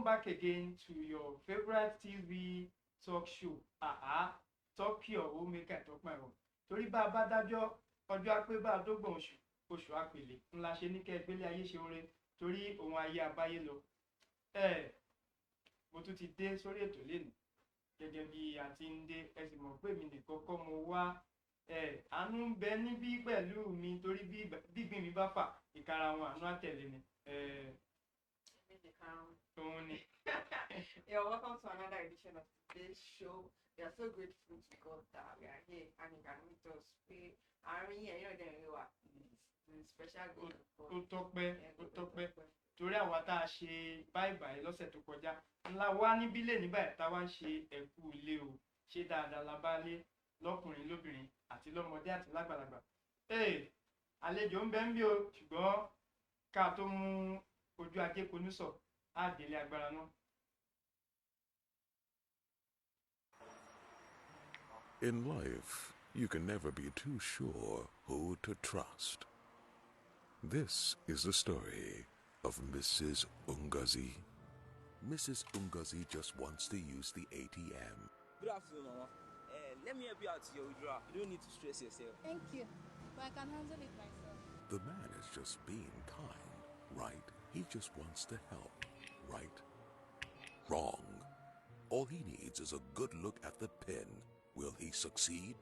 back again to your favorite TV talk show. Talk your own, make I talk my own. Torí bá a bá dájọ́ ọjọ́ apé bá a dógbọ̀n oṣù àpèlé ńlá ṣe ní kẹ́gbélé ayé ṣe oore torí òun ayé abáyé lọ. Mo tún ti dé sórí ètò lénìí gẹ́gẹ́ bí a ti ń dé ẹ sì mọ̀ pé mi nìkan kọ́ mo wá àánú ń bẹ níbí pẹ̀lú mi torí bí gbìn mi bá fà ìkara wọn àánú àtẹ̀lé ni. Yeah, welcome to another edition of today's show. We are so grateful to God that we are here and you can meet us. We are here, you know, the special God of God. Ó tọ́pẹ́ torí àwa tá a ṣe báyìí lọ́sẹ̀ tó kọjá ńlá wá níbí lè ní báyìí tá a wá ń ṣe ẹ̀kú ilé o ṣé dáadáa la bá lé lọ́kùnrin lóbìnrin àti lọ́mọdé àti lágbàlagbà. Àlejò ń bẹ ń bí o ṣùgbọ́n ká tó mú ojú ajé konú sọ á délé agbára náà. In life, you can never be too sure who to trust. This is the story of Mrs. Ungazi. Mrs. Ungazi just wants to use the ATM. Good afternoon, Mama. Let me help you out to your withdrawal. You don't need to stress yourself. Thank you, but I can handle it myself. The man is just being kind, right? He just wants to help, right? Wrong. All he needs is a good look at the pin. Will he succeed?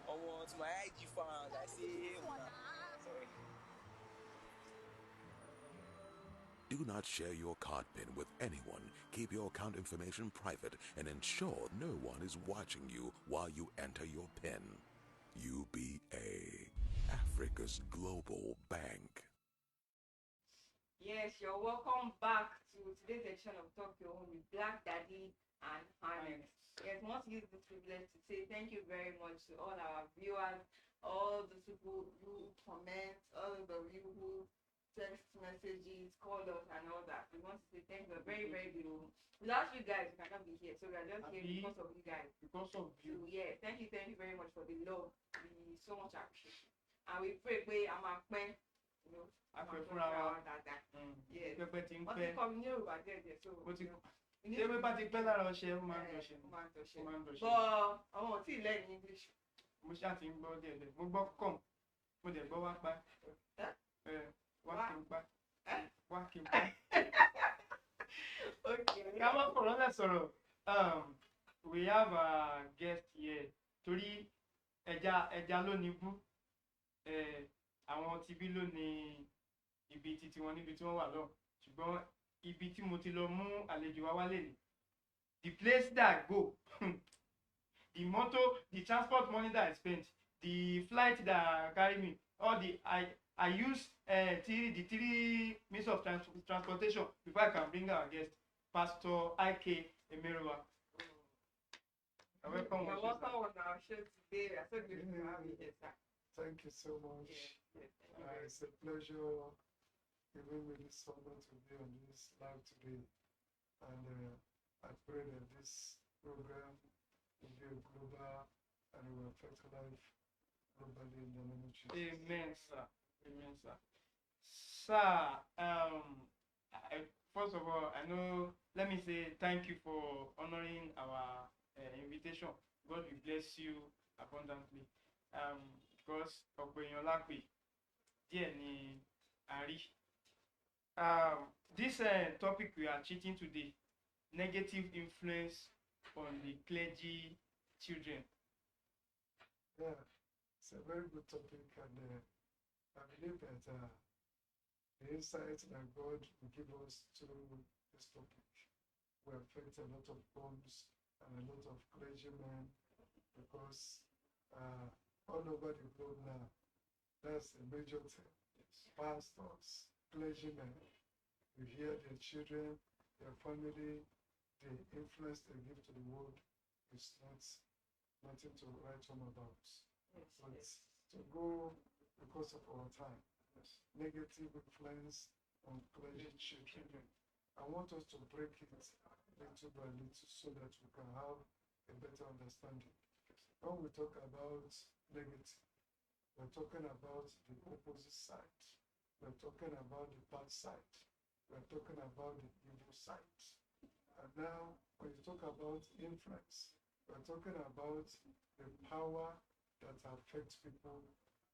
I want my IG fans. I say, sorry. Do not share your card pin with anyone. Keep your account information private and ensure no one is watching you while you enter your PIN. UBA, Africa's global bank. Yes, you're welcome back to today's edition of Talk Your Own with Black Daddy and Hanex. Yes, I want to use this privilege to say thank you very much to all our viewers, all the people who comment, all of the you who text messages, call us and all that. We want to say thank you. Very, very beautiful. Without you guys, we cannot be here. So we are just here because of you guys. Because of you. So, yeah, thank you very much for the love. We so much appreciate it. And we pray, I'm a friend. You know, I pray for our yes. Pẹpẹ tí ń Wọ́n pẹ́. ti kọ́ mi ní Yorùbá díẹ̀ so. Ṣé pé bá ti pẹ́ lára ọṣẹ ó máa ń dọ̀ṣẹ́. But àwọn ò tí ì lẹ́yìn English. Mo ṣáà ti ń gbọ́ díẹ̀. Mo gbọ́ kàn. Mo dẹ̀ gbọ́ wá pa. Wá kí n pa. Wá kí n pa. Okay. Ká má fọ̀rọ̀ lẹ̀ sọ̀rọ̀. We have a guest here. Torí ẹja ló ní bú. Àwọn tibí ló ní ibi títí wọn níbi tí wọ́n wà lọ. Ṣùgbọ́n ibi tí mo ti lọ mú àlejò wa wálé ni. The place that I go, the motor, the transport money that I spent, the flight that carry me, all I use the three means of transportation before I can bring our guest, Pastor I.K. Emeruwa. Welcome on our show today. We are so grateful to have you here, sir. Thank you so much. Yes, it's a pleasure giving me this honor to be on this live today. And I pray that this program will be a global and it will affect life globally in the name of Jesus. Amen, sir. Amen, sir. Sir, first of all, let me say thank you for honoring our invitation. God will bless you abundantly. Because ọ̀pọ̀ èèyàn lápè díẹ̀ ni a rí. This topic we are treating today, negative influence on the clergy children. Yeah, it's a very good topic, and I believe that the insights that God will give us through this topic will affect a lot of homes and a lot of clergymen, because all over the globe now, that's a major thing. Pastors, clergymen, you hear their children, their family, the influence they give to the world is nothing to write home about. But to go, because of our time, negative influence on clergy children, I want us to break it little by little so that we can have a better understanding. When we talk about negative, We're talking about the opposite side. We're talking about the bad side. We're talking about the evil side. And now, when you talk about influence, we're talking about the power that affects people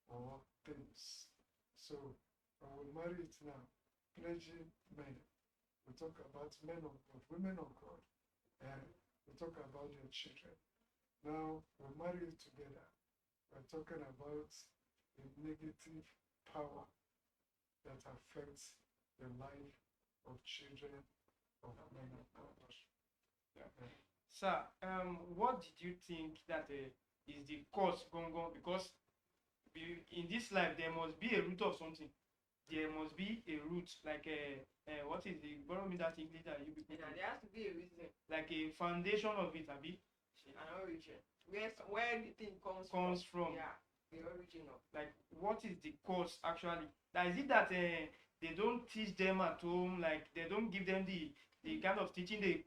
or things. So, when we marry it now, clergy men, we talk about men of God, women of God, and we talk about their children. Now, we marry it together. We're talking about a negative power that affects the life of children of men of God. Sir, what did you think that is the cause going on? Because in this life there must be a root of something. There must be a root, like what is the borrow me that English that you people Yeah, there has to be a reason, like a foundation of it, Abi, an origin. Where the thing comes from. Yeah, the origin of. Like what is the cause actually? That is it that they don't teach them at home, like they don't give them the kind of teaching they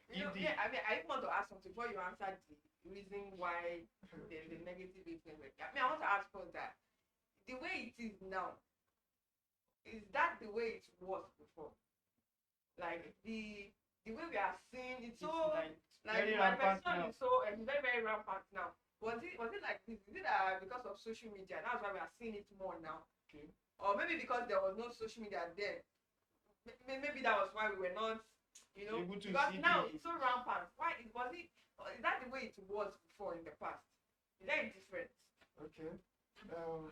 give the. Yeah, I mean, I want to ask something before you answer the reason why there's a negative influence. I mean, I want to ask first that the way it is now, is that the way it was before? Like the way we are seeing it's so like my very rampant person now. is so very very rampant now. Was it like this? Is it because of social media? That's why we are seeing it more now. Okay. Or maybe because there was no social media then. Maybe that was why we were not, Able to because see now the- it's so rampant. Why is that the way it was before in the past? Is that different? Okay. Now,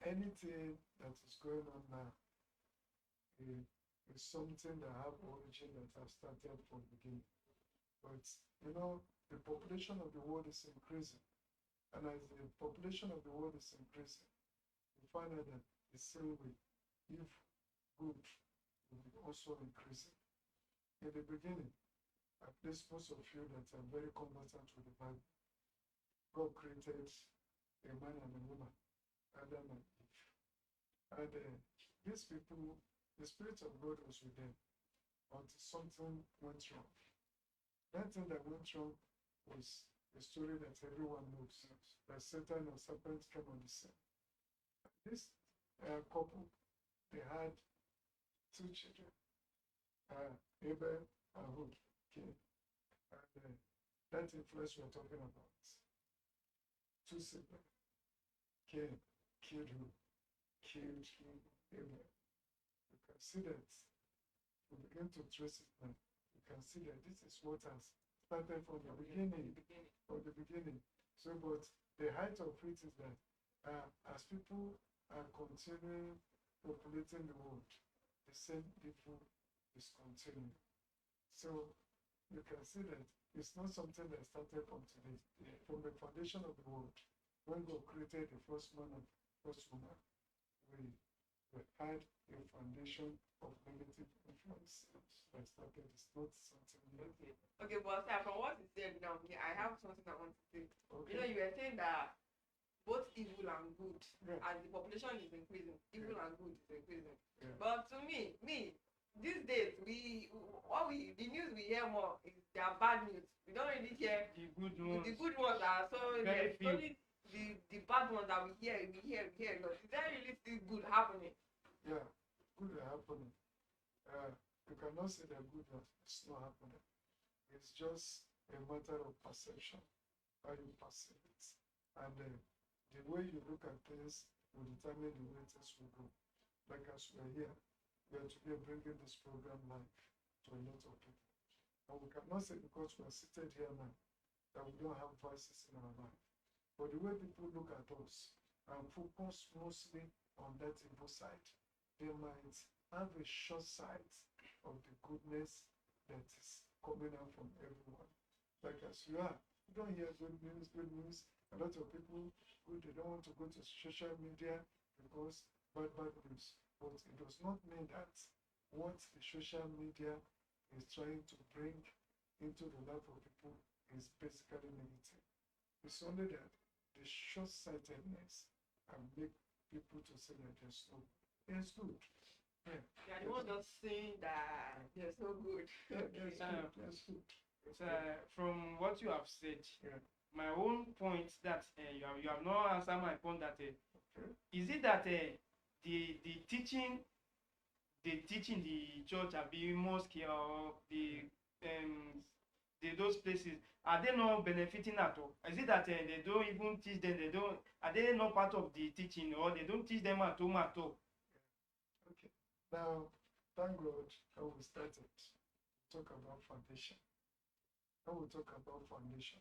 anything that is going on now is something that have origin that have started from beginning. But the population of the world is increasing, and as the population of the world is increasing, we find out that the same way, if good will be also increasing. In the beginning, at least most of you that are very conversant with the Bible, God created a man and a woman, Adam and Eve. And these people, the Spirit of God was with them until something went wrong. That thing that went wrong was a story that everyone knows, that Satan or serpent came on the scene. This couple, they had 2 children, Abel and Hood, Cain. And that influence we're talking about. 2 siblings. Cain killed who? Killed Abel. You can see that. We begin to trace it now. You can see that this is what has started from the beginning. From the beginning. So, but the height of it is that as people are continuing populating the world, the same evil is continuing. So you can see that it's not something that started from today. From the foundation of the world, when God created the first man and first woman, we had a foundation of negative influence that started. It's not something new. Okay, but sir, from what you said now, I have something I want to say. Okay. You were saying that both evil and good, Yeah. as the population is increasing, evil and good is increasing. Yeah. But to me, these days the news we hear more is their bad news. We don't really hear The good ones. the good ones are so Very it's few. only the bad ones that we hear. But is there really still good happening? Yeah, good are happening. You cannot say that good is not happening. It's just a matter of perception, how you perceive it. And the way you look at things will determine the way things will go. Like as we're here, we are today bringing this program live to a lot of people. And we cannot say because we are seated here now that we don't have voices in our life. But the way people look at us and focus mostly on that evil side, they might have a short sight of the goodness that is coming out from everyone. Like as you are, you don't hear good news. A lot of people, they don't want to go to social media because bad news. But it does not mean that what the social media is trying to bring into the life of people is basically negative. It's only that the short-sightedness can make people to say that they're so good. Yeah. Yeah, the one just saying that they're so good. Yeah, that's good. So, from what you have said, Yeah. my own point that you have not answered my point that Okay. is it that the teaching the church abi mosque or the those places, are they not benefiting at all? Is it that they don't even teach them, they don't, are they not part of the teaching, or they don't teach them at home at all? Okay. Now, thank God how we started to talk about foundation. When we talk about foundation,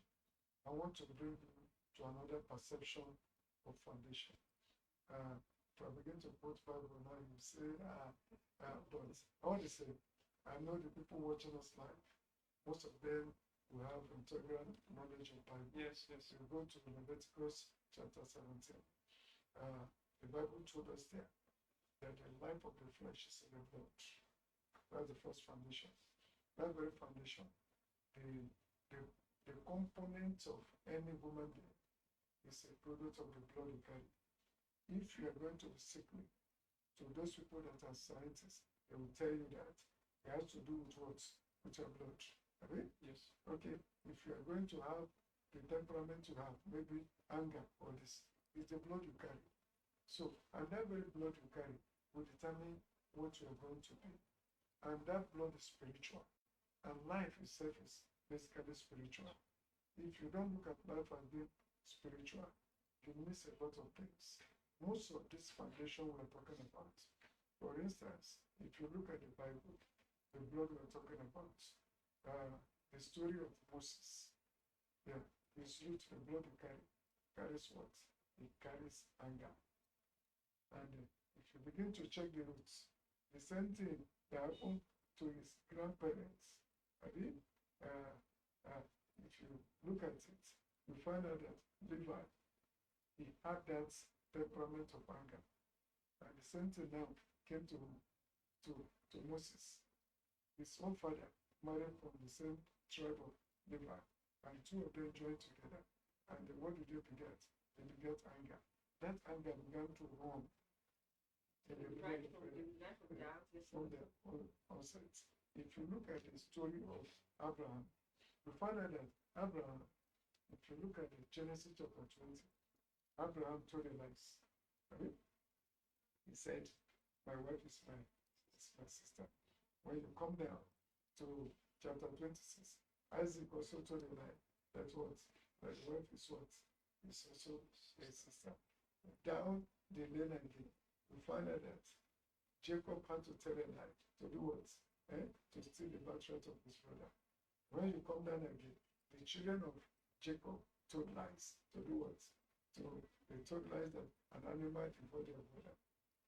I want to bring you to another perception of foundation. If I begin to quote Bible now, you say, but I want to say, I know the people watching us live, most of them will have integral knowledge of Bible. Yes, yes. So we go to Leviticus chapter 17. The Bible told us there that the life of the flesh is in the blood. That's the first foundation. That very foundation, the, the, the component of any woman being is a product of the blood you carry. If you are going to be sickly, to those people that are scientists, they will tell you that it has to do with what? With your blood. Okay? Yes. Okay. If you are going to have the temperament you have, maybe anger or this, it's the blood you carry. So, and that very blood you carry will determine what you are going to be. And that blood is spiritual. And life itself is basically spiritual. If you don't look at life as being spiritual, you miss a lot of things. Most of this foundation we're talking about, for instance, if you look at the Bible, the blood we're talking about, the story of Moses, yeah, his root, the blood he carries what? It carries anger. And if you begin to check the roots, the same thing that happened to his grandparents, I mean, if you look at it, you find out that Levi, he had that temperament of anger. And the same thing now came to Moses. His own father married from the same tribe of Levi, and two of them joined together. And what did they beget? They beget anger. That anger began to run in the from the onset. If you look at the story of Abraham, you find out that Abraham, if you look at the Genesis chapter 20, Abraham told a lies. Right? He said, my wife is my sister. When you come down to chapter 26, Isaac also told a lie. That what? That the wife is what? Is also a sister. Down the lane again, we find out that Jacob had to tell a lie to do what? To steal the birthright of his brother. When you come down again, the children of Jacob told lies to do what? They told lies that an animal devoured their brother,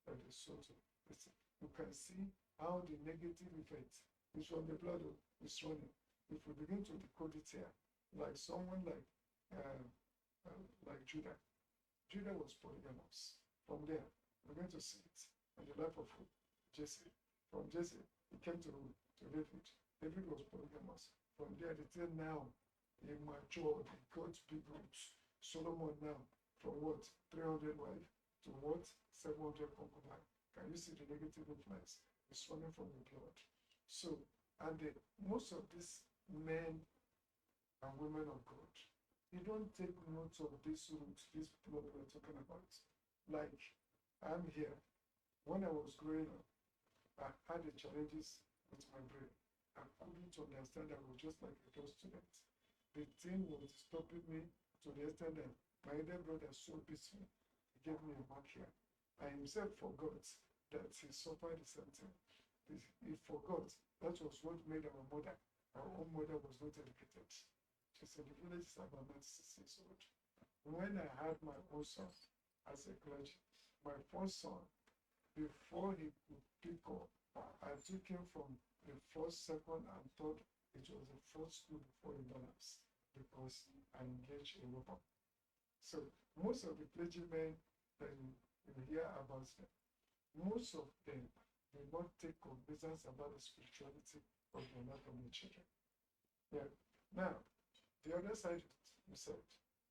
that they sold to. Listen, you can see how the negative effect is from the blood is running. If we begin to decode it here, like someone like Judah. Judah was polygamous. From there, we're going to see it in the life of Jesse. From Jesse, he came to David. David was polygamous. From there, till now, he matured, he got big roots. Solomon now, from what? 300 wives to what? 700 concubines. Can you see the negative influence? It's running from the blood. So, and most of these men and women of God, they don't take note of this root, this blood we're talking about. Like, I'm here. When I was growing up, I had the challenges with my brain. I couldn't understand. I was just like a third student. The thing was stopping me to the extent that my elder brother so beats me. He gave me a mark here. I himself forgot that he suffered the same thing. He forgot. That was what made our mother. Our own mother was not educated. She said the village is about 96 years old. When I had my own son as a clergy, my first son, before he could pick up, I took him from the first, second, and third. It was the first school before he balanced because I engaged a weapon. So most of the clergymen that you hear about them, most of them do not take cognizance about the spirituality of their life and their children. Yeah. Now, the other side, we say,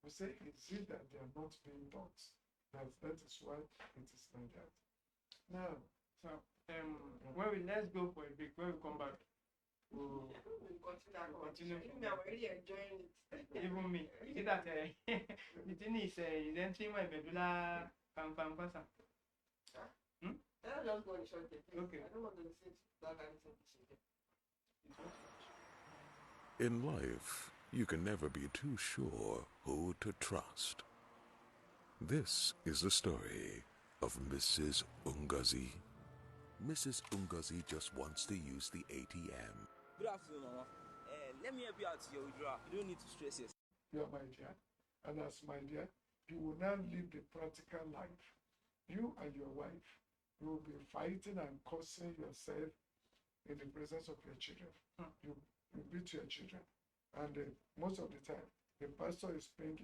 is it that they are not being taught? That is why it is like that. Now, So, let's go for a break. When we come back, we'll We'll continue that continue conversation. from Even me, I'm there. already enjoying it. Even me. You see that the thing is entering my medulla pam person. Let's just go on the short day, please. Okay. I don't want to listen to that kind of thing. It's what? In life, you can never be too sure who to trust. This is the story of Mrs. Ungazi. Mrs. Ungazi just wants to use the ATM. Good afternoon, Mama. Let me help you out to your withdrawal. You don't need to stress yourself. You are my dear. And as my dear, you will now live the practical life. You and your wife, you will be fighting and cursing yourself in the presence of your children. You beat your children. And most of the time, the pastor is praying,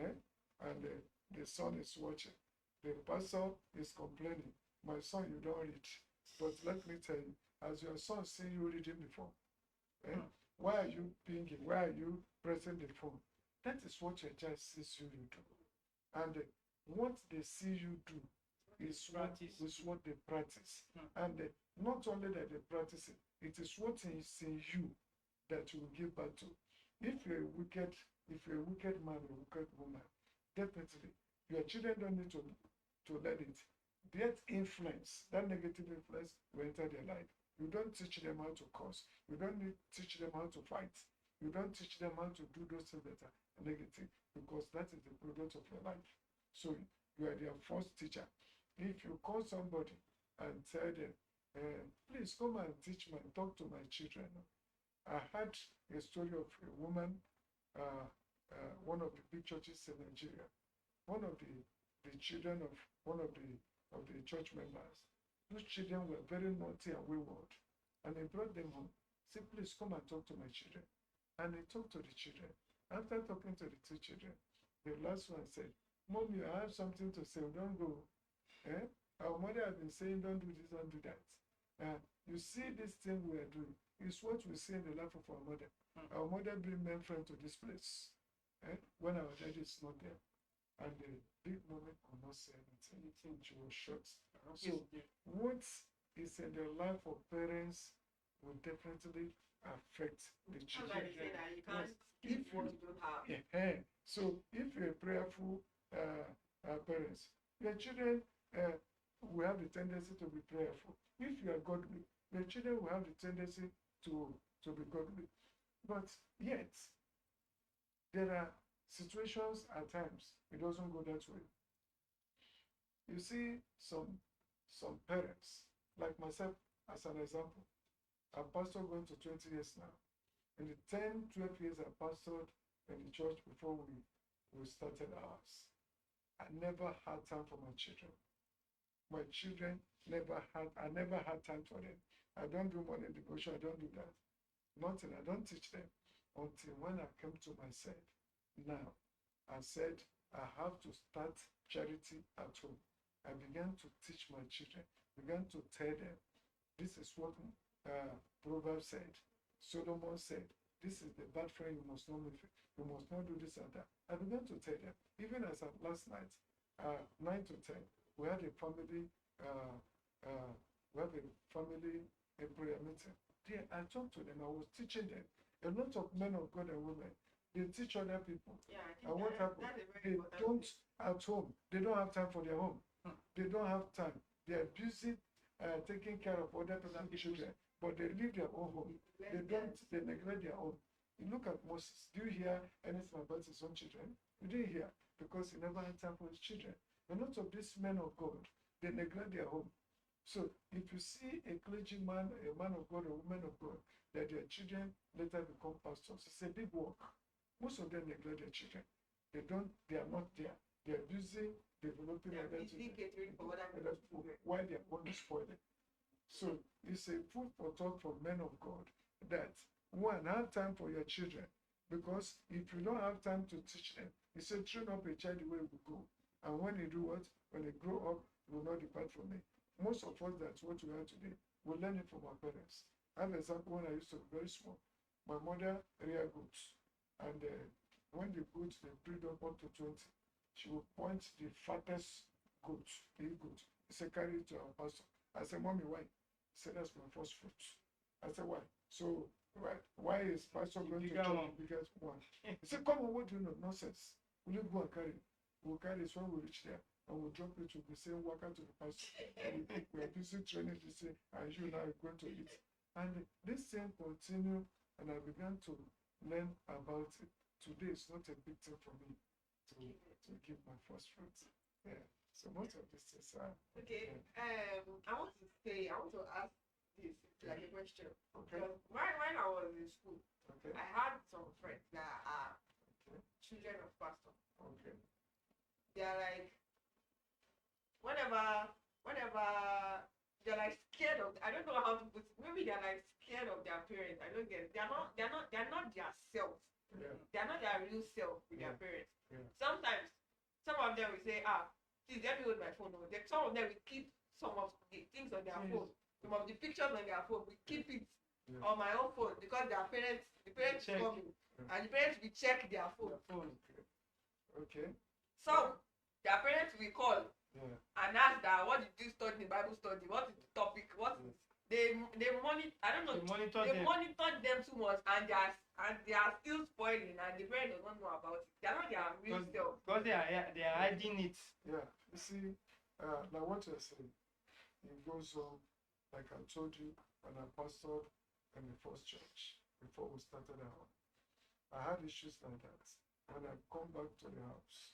and the son is watching. The pastor is complaining, my son, you don't read. But let me tell you, as your son seeing you reading before, why are you pinging? Why are you pressing the phone? That is what your child sees you do. And what they see you do is what they practice. And not only that they practice it is what is in you that you will give back to. If you're a wicked man or a wicked woman, definitely your children don't need to let it. That influence, that negative influence will enter their life. You don't teach them how to curse. You don't teach them how to fight. You don't teach them how to do those things that are negative, because that is the product of your life. So you are their first teacher. If you call somebody and tell them, please come and talk to my children. I heard a story of a woman, one of the big churches in Nigeria. One of the children of one of the church members, those children were very naughty and wayward. And he brought them home. Said, please come and talk to my children. And he talked to the children. After talking to the two children, the last one said, Mommy, I have something to say. Don't go. Our mother has been saying, don't do this, don't do that. You see this thing we are doing. It's what we see in the life of our mother. Our mother bring men friends to this place. When our daddy is not there. And the big moment could not say anything. She was shocked. So what is in the life of parents will definitely affect the children. Somebody say that you can't Yes. give what you don't have. Yeah. So if you're a prayerful parents, your children will have the tendency to be prayerful. If you are godly, your children will have the tendency to be godly. But yet, there are situations at times it doesn't go that way. You see some parents, like myself as an example, I've pastored going to 20 years now. In the 10, 12 years I pastored in the church before we started ours, I never had time for my children. My children I never had time for them. I don't do morning devotion, I don't do that. Nothing, I don't teach them until when I came to myself. Now, I said, I have to start charity at home. I began to teach my children, began to tell them, this is what Proverbs said. Solomon said, this is the bad friend you must not make. You must not do this and that. I began to tell them, even as of last night, 9 to 10, we had a family a prayer meeting. There, I talked to them, I was teaching them. A lot of men of God and women, they teach other people. Yeah, I think And what happened? that's a very They important don't thing. at home. They don't have time for their home. They don't have time. They are busy taking care of other people's children, but they leave their own home. They neglect their own. You look at Moses. Do you hear anything about his own children? You didn't hear, because he never had time for his children. A lot of these men of God, they neglect their home. So if you see a clergyman, a man of God, a woman of God, that their children later become pastors, it's a big work. Most of them neglect their children. They are not there. They are busy developing They're other busy children catering for other people. while their own is spoiling. So it's a food for thought for men of God that, one, have time for your children, because if you don't have time to teach them, he said, train up a child the way we go. And when they do what? When they grow up, they will not depart from me. Most of us, that's what we are today. We learn it from our parents. I have an example when I used to be very small. My mother reared goats. And when the goats, they breed up to 20, she would point the fattest goat, the goat. He said, carry it to our pastor. I said, Mommy, why? He said, that's my first fruit. I said, why? So why is pastor The going to bigger church one. the biggest one? He said, come on, what do you know? Nonsense. Will you go and carry? We'll carry this when we reach there. And we'll drop it to the same worker to the pastor. We are busy training this thing, and you now are going to eat. And this thing continued, and I began to learn about it. Today it's not a big thing for me to give my first fruits. Yeah. So most of this is Okay. I want to ask this like a question. okay. Because when I was in school, Okay. I had some friends that are Okay. children of pastors. Okay. They are like whenever they're like scared of, I don't know how to put it, maybe they're like scared of their parents. I don't get it. They're not their self. Yeah. They're not their real self with their Yeah. parents. Yeah. Sometimes some of them will say, please let me hold my phone. Some of them will keep some of the things on their phone. Some of the pictures on their phone, we keep it on my own phone because the parents Check. coming, and the parents will check their phone. Okay. Okay. Some their parents will call Yeah. and ask that, what did you study in Bible study? What is the topic? What is they monitor? I don't know. They monitor They them. monitor them too much, and they are still spoiling, and the parents don't know about it. They are not their real self. Because they are hiding it. Yeah. You see, now what you're saying, it goes on, like I told you, when I pastored in the first church before we started our. I had issues like that. When I come back to the house,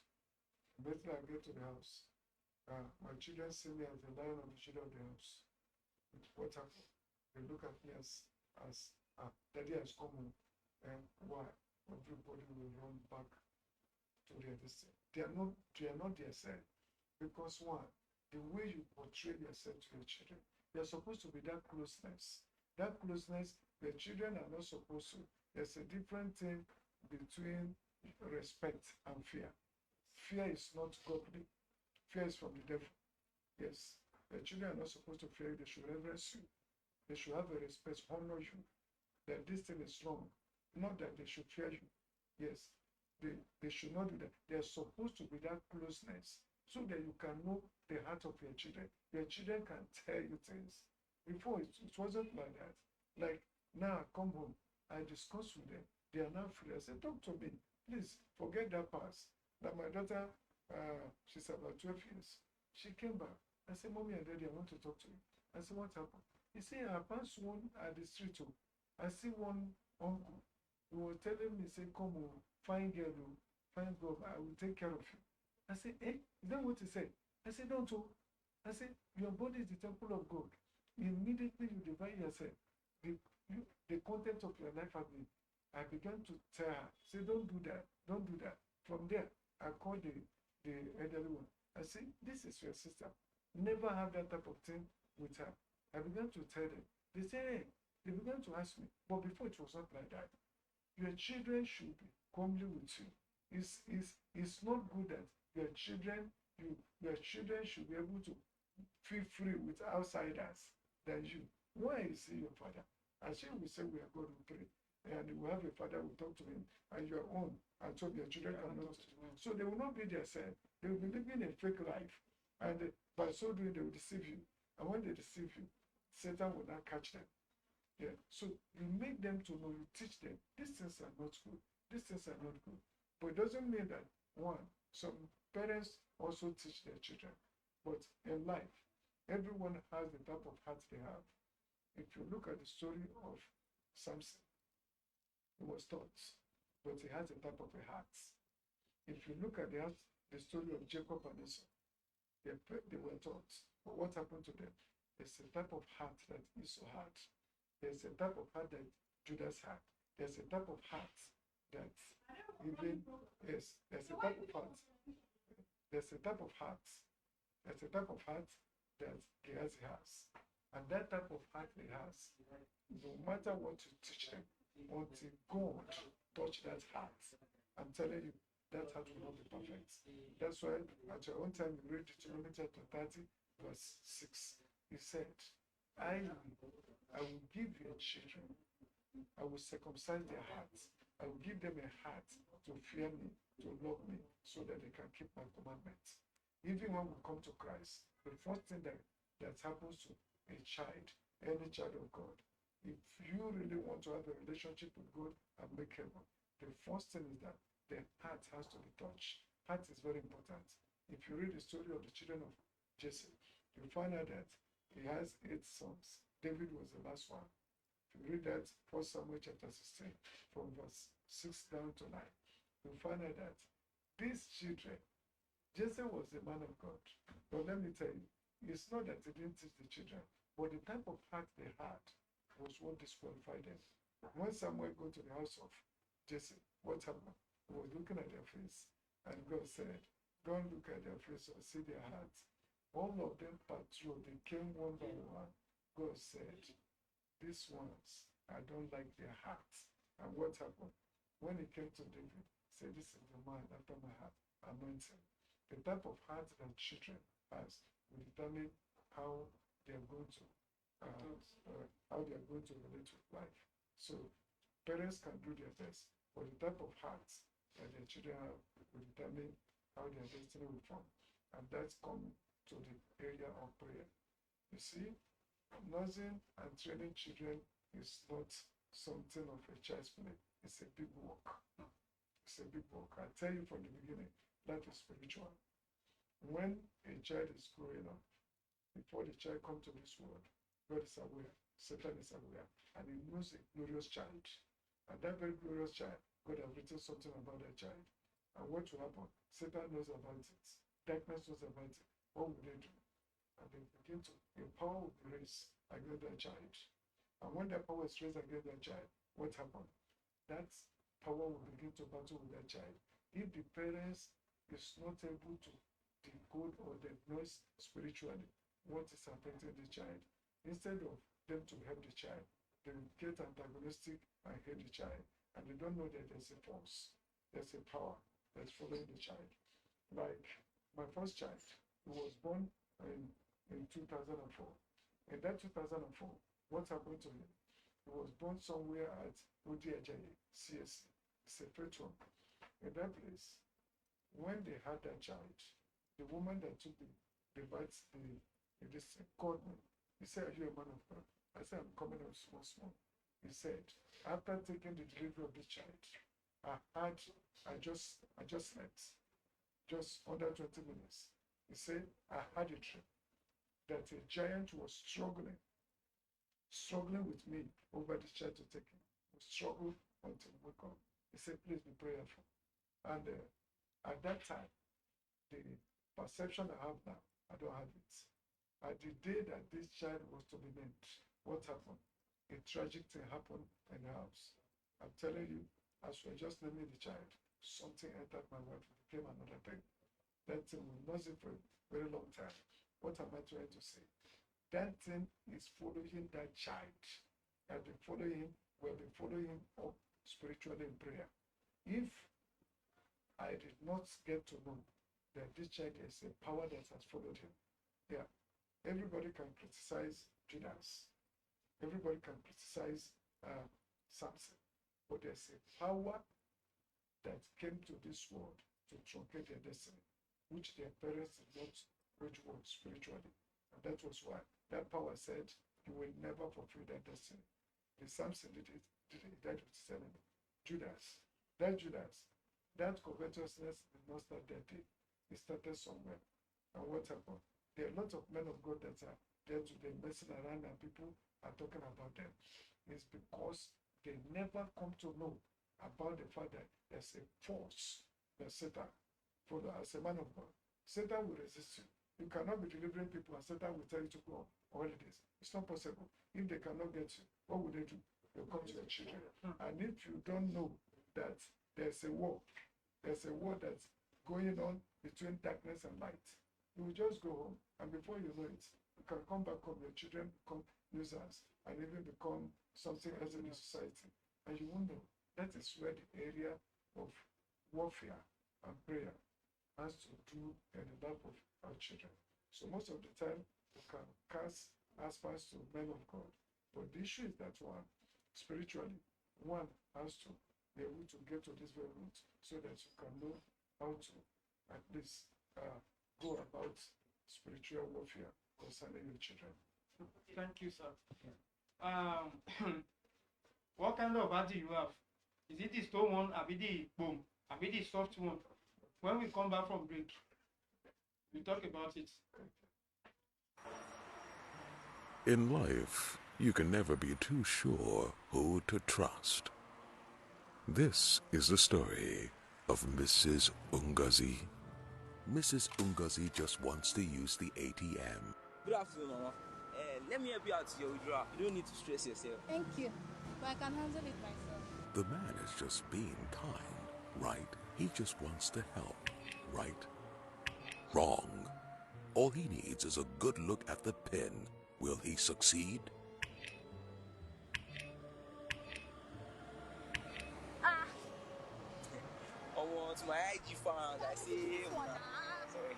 immediately I get to the house, my children see me as the lion of the children of the house. What happened? They look at me as daddy has come home, and why? Everybody will run back to their distance. They are not their self. Because one, the way you portray yourself to your children, you're supposed to be that closeness. That closeness, the children are not supposed to. There's a different thing between respect and fear. Fear is not godly. Fear is from the devil. Yes. The children are not supposed to fear you. They should reverence you. They should have a respect, honor you. That this thing is wrong. Not that they should fear you. Yes. They should not do that. They are supposed to be that closeness so that you can know the heart of your children. Your children can tell you things. Before, it wasn't like that. Like, now I come home, I discuss with them. They are now free. I said, talk to me. Please, forget that past. That my daughter, she's about 12 years. She came back. I said, Mommy and Daddy, I want to talk to you. I said, what happened? He said, I passed one at the street. I see one uncle. He was telling me, say, come on, fine girl, fine girl, I will take care of you. I said, is that what he said? I said, don't. I said, your body is the temple of God. Immediately you divide yourself. The content of your life I began to tell her, say, don't do that, don't do that. From there, I called the elderly one. I said, this is your sister. Never have that type of thing with her. I began to tell them. They said, hey, they began to ask me, but before it was not like that. Your children should be comely with you. It's not good that your children should be able to feel free with outsiders than you. Why is he your father? As you will say, we are God, we pray. And we have a father who talk to him, and your own, and so your children cannot. So they will not be themselves. They will be living a fake life. And by so doing, they will deceive you. And when they deceive you, Satan will not catch them. Yeah. So you make them to know, you teach them, these things are not good. These things are not good. But it doesn't mean that, one, some parents also teach their children. But in life, everyone has the type of heart they have. If you look at the story of Samson, he was taught, but he has a type of a heart. If you look at the story of Jacob and Esau, they were taught. But what happened to them? There's a type of heart that Esau had. There's a type of heart that Judas had. There's a type of heart that even, yes, there's a type of heart. There's a type of heart. There's a type of heart that Gehazi has. And that type of heart he has, no matter what you teach them, until God touch that heart, I'm telling you, that heart will not be perfect. That's why at your own time you read Deuteronomy chapter 30, verse 6. He said, I will give you children. I will circumcise their hearts. I will give them a heart to fear me, to love me, so that they can keep my commandments. Even when we come to Christ, the first thing that happens to a child, any child of God, If you really want to have a relationship with God and make heaven, the first thing is that the heart has to be touched. Heart is very important. If you read the story of the children of Jesse, you find out that he has 8 sons. David was the last one. If you read that 1 Samuel chapter 16, from verse 6 down to 9, you find out that these children, Jesse was the man of God. But let me tell you, it's not that he didn't teach the children, but the type of heart they had was what disqualified them. When Samuel go to the house of Jesse, what happened? He was looking at their face, and God said, "Don't look at their face or see their hearts." All of them patrolled, they came one by one. God said, "These ones, I don't like their hearts." And what happened? When he came to David, he said, "This is the man after my heart, anoint him." The type of heart that children has will determine how they are going to relate with life. So parents can do their best, but the type of hearts that their children have will determine how their destiny will form. And that's come to the area of prayer. You see, nursing and training children is not something of a child's play. It's a big work. It's a big work. I tell you from the beginning, that is spiritual. When a child is growing up, before the child comes to this world, God is aware, Satan is aware, and he knows a glorious child. And that very glorious child, God has written something about that child. And what will happen? Satan knows about it. Darkness knows about it. What will they do? And they begin to, a power will be raised against that child. And when that power is raised against that child, what happens? That power will begin to battle with that child. If the parents is not able to decode or diagnose spiritually what is affecting the child, instead of them to help the child, they will get antagonistic and hate the child, and they don't know that there's a force, there's a power that's following the child. Like my first child, he was born in 2004. In that 2004, what happened to him? He was born somewhere at Odiajayi, CSC. It's a faith home. In that place, when they had that child, the woman that took the bites, this called me. He said, "Are you a man of God?" I said, "I'm coming up small, small." He said, "After taking the delivery of the child, I just slept, just under 20 minutes. He said, I had a dream that a giant was struggling with me over this child to take him. He struggled until we come. He said, "Please be prayerful." And at that time, the perception I have now, I don't have it. At the day that this child was to be named, what happened? A tragic thing happened in the house. I'm telling you, as we're just naming the child, something entered my wife. It became another thing. That thing will not see for a very long time. What am I trying to say? That thing is following that child. I've been following him. We've been following him up spiritually in prayer. If I did not get to know that this child is a power that has followed him, yeah, everybody can criticize Judas. Everybody can criticize Samson. But there's a power that came to this world to truncate their destiny, which their parents did not wage war spiritually. And that was why that power said, "You will never fulfill that destiny." The Samson did it, he died with his enemy. Judas, that covetousness did not start that day. It started somewhere. And what happened? There are a lot of men of God that are there today messing around and people are talking about them. It's because they never come to know about the fact that there's a force that Satan follow as a man of God. Satan will resist you. You cannot be delivering people and Satan will tell you to go on holidays. It's not possible. If they cannot get you, what will they do? They'll come to your children. And if you don't know that there's a war that's going on between darkness and light, you will just go home, and before you know it, you can come back home, your children become users and even become something else in the society. And you won't know. That is where the area of warfare and prayer has to do in the life of our children. So most of the time, we can cast aspects to men of God. But the issue is that spiritually, one has to be able to get to this very root so that you can know how to at least go about spiritual warfare concerning your children. Thank you, sir. What kind of body you have? Is it the stone one, or the boom, or the soft one? When we come back from break, we talk about it. In life, you can never be too sure who to trust. This is the story of Mrs. Ungazi. Mrs. Ungazi just wants to use the ATM. Good afternoon, Mama. Let me help you out to your withdrawal. You don't need to stress yourself. Thank you, but I can handle it myself. The man is just being kind, right? He just wants to help, right? Wrong. All he needs is a good look at the pin. Will he succeed? I want my IG fans. I say, sorry.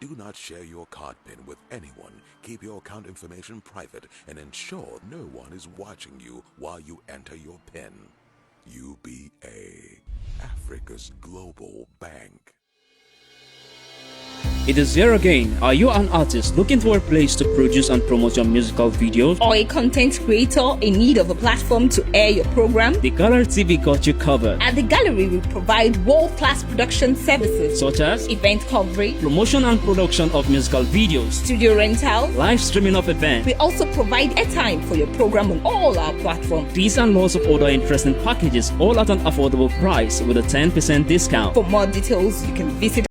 Do not share your card pin with anyone. Keep your account information private and ensure no one is watching you while you enter your pin. UBA, Africa's global bank. It is here again. Are you an artist looking for a place to produce and promote your musical videos? Or a content creator in need of a platform to air your program? The Gallery TV got you covered. At the Gallery, we provide world-class production services Such as event coverage, promotion and production of musical videos, studio rental, live streaming of events. We also provide airtime for your program on all our platforms. These and lots of other interesting packages, all at an affordable price with a 10% discount. For more details, you can visit